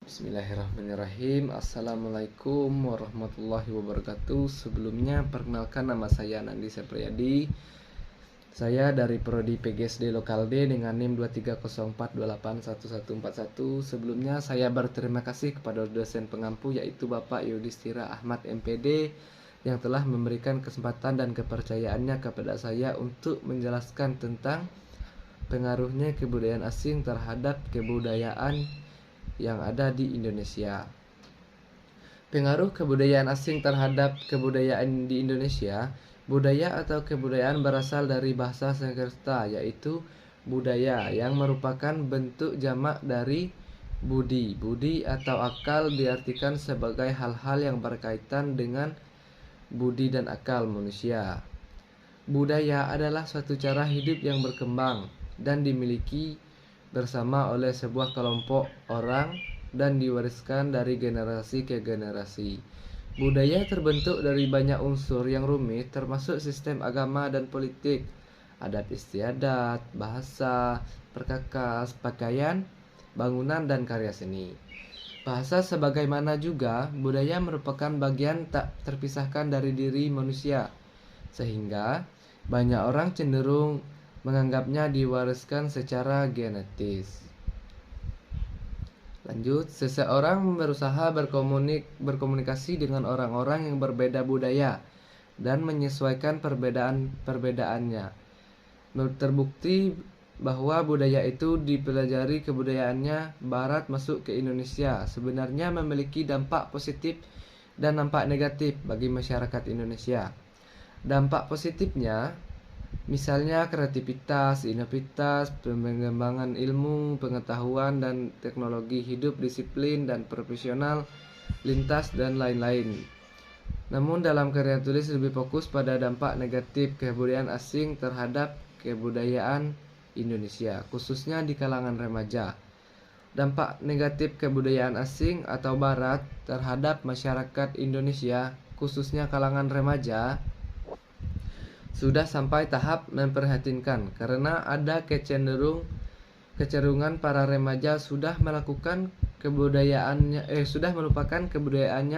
Bismillahirrahmanirrahim. Assalamualaikum warahmatullahi wabarakatuh. Sebelumnya perkenalkan, nama saya Nandi Sepriyadi. Saya dari Prodi PGSD Lokal D dengan NIM 2304281141. Sebelumnya saya berterima kasih kepada dosen pengampu yaitu Bapak Yudhistira Ahmad MPD yang telah memberikan kesempatan dan kepercayaannya kepada saya untuk menjelaskan tentang pengaruhnya kebudayaan asing terhadap kebudayaan yang ada di Indonesia. Pengaruh kebudayaan asing terhadap kebudayaan di Indonesia. Budaya atau kebudayaan berasal dari bahasa Sanskerta yaitu budaya, yang merupakan bentuk jamak dari budi. Budi atau akal diartikan sebagai hal-hal yang berkaitan dengan budi dan akal manusia. Budaya adalah suatu cara hidup yang berkembang dan dimiliki bersama oleh sebuah kelompok orang dan diwariskan dari generasi ke generasi. Budaya terbentuk dari banyak unsur yang rumit, termasuk sistem agama dan politik, adat istiadat, bahasa, perkakas, pakaian, bangunan, dan karya seni. Bahasa sebagaimana juga budaya merupakan bagian tak terpisahkan dari diri manusia, sehingga banyak orang cenderung menganggapnya diwariskan secara genetis. Lanjut, seseorang berusaha berkomunikasi dengan orang-orang yang berbeda budaya dan menyesuaikan perbedaannya. Terbukti bahwa budaya itu dipelajari kebudayaannya Barat masuk ke Indonesia sebenarnya memiliki dampak positif dan dampak negatif bagi masyarakat Indonesia. Dampak positifnya misalnya kreativitas, inovatif, pengembangan ilmu, pengetahuan dan teknologi, hidup disiplin dan profesional, lintas dan lain-lain. Namun dalam karya tulis lebih fokus pada dampak negatif kebudayaan asing terhadap kebudayaan Indonesia, khususnya di kalangan remaja. Dampak negatif kebudayaan asing atau barat terhadap masyarakat Indonesia, khususnya kalangan remaja, sudah sampai tahap memprihatinkan karena ada kecenderungan para remaja sudah melupakan kebudayaannya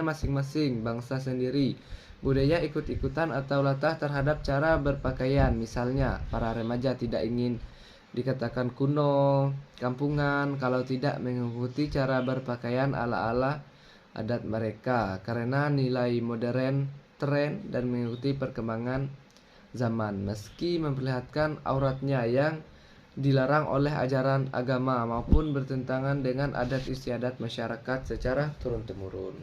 masing-masing bangsa sendiri. Budaya ikut-ikutan atau latah terhadap cara berpakaian. Misalnya, para remaja tidak ingin dikatakan kuno, kampungan kalau tidak mengikuti cara berpakaian ala-ala adat mereka karena nilai modern, tren, dan mengikuti perkembangan zaman, meski memperlihatkan auratnya yang dilarang oleh ajaran agama maupun bertentangan dengan adat istiadat masyarakat secara turun-temurun.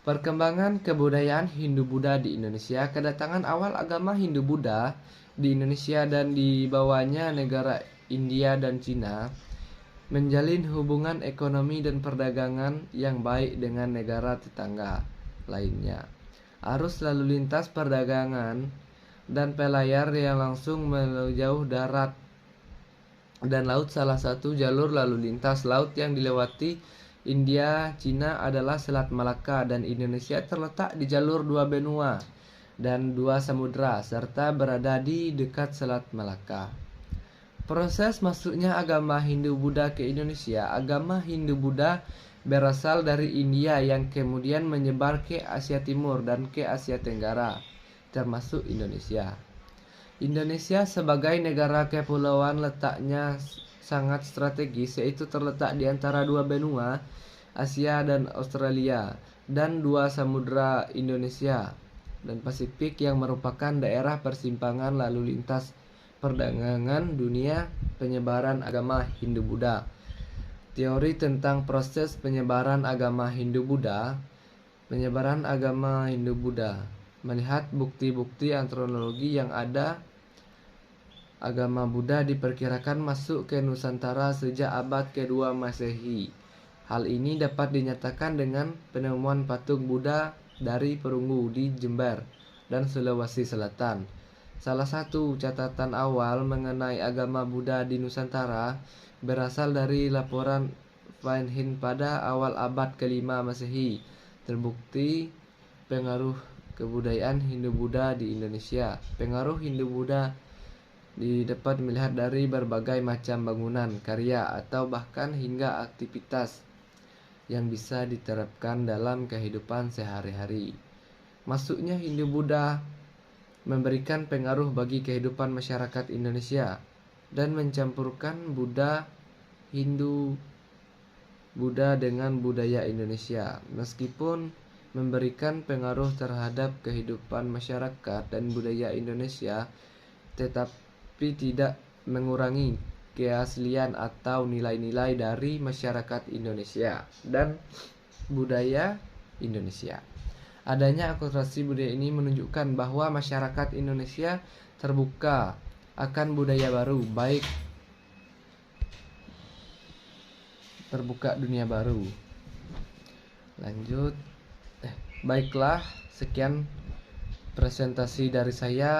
Perkembangan kebudayaan Hindu-Buddha di Indonesia. Kedatangan awal agama Hindu-Buddha di Indonesia dan di bawahnya negara India dan Cina menjalin hubungan ekonomi dan perdagangan yang baik dengan negara tetangga lainnya. Arus lalu lintas perdagangan dan pelayar yang langsung menjauh darat dan laut. Salah satu jalur lalu lintas laut yang dilewati India Cina adalah Selat Malaka, dan Indonesia terletak di jalur dua benua dan dua samudra serta berada di dekat Selat Malaka. Proses masuknya agama Hindu-Buddha ke Indonesia. Agama Hindu-Buddha berasal dari India yang kemudian menyebar ke Asia Timur dan ke Asia Tenggara, termasuk Indonesia. Indonesia sebagai negara kepulauan letaknya sangat strategis, yaitu terletak di antara dua benua, Asia dan Australia, dan dua samudra Indonesia dan Pasifik yang merupakan daerah persimpangan lalu lintas perdagangan dunia penyebaran agama Hindu-Buddha. Teori tentang proses penyebaran agama Hindu-Buddha. Penyebaran agama Hindu-Buddha melihat bukti-bukti antropologi yang ada. Agama Buddha diperkirakan masuk ke Nusantara sejak abad ke-2 Masehi. Hal ini dapat dinyatakan dengan penemuan patung Buddha dari Perunggu di Jember dan Sulawesi Selatan. Salah satu catatan awal mengenai agama Buddha di Nusantara berasal dari laporan Van Hin pada awal abad ke-5 Masehi. Terbukti pengaruh kebudayaan Hindu-Buddha di Indonesia. Pengaruh Hindu-Buddha dapat melihat dari berbagai macam bangunan, karya, atau bahkan hingga aktivitas yang bisa diterapkan dalam kehidupan sehari-hari. Masuknya Hindu-Buddha memberikan pengaruh bagi kehidupan masyarakat Indonesia dan mencampurkan Buddha dengan budaya Indonesia. Meskipun memberikan pengaruh terhadap kehidupan masyarakat dan budaya Indonesia, tetapi tidak mengurangi keaslian atau nilai-nilai dari masyarakat Indonesia dan budaya Indonesia. Adanya akulturasi budaya ini menunjukkan bahwa masyarakat Indonesia terbuka akan budaya baru, terbuka dunia baru. Lanjut. Baiklah, sekian presentasi dari saya.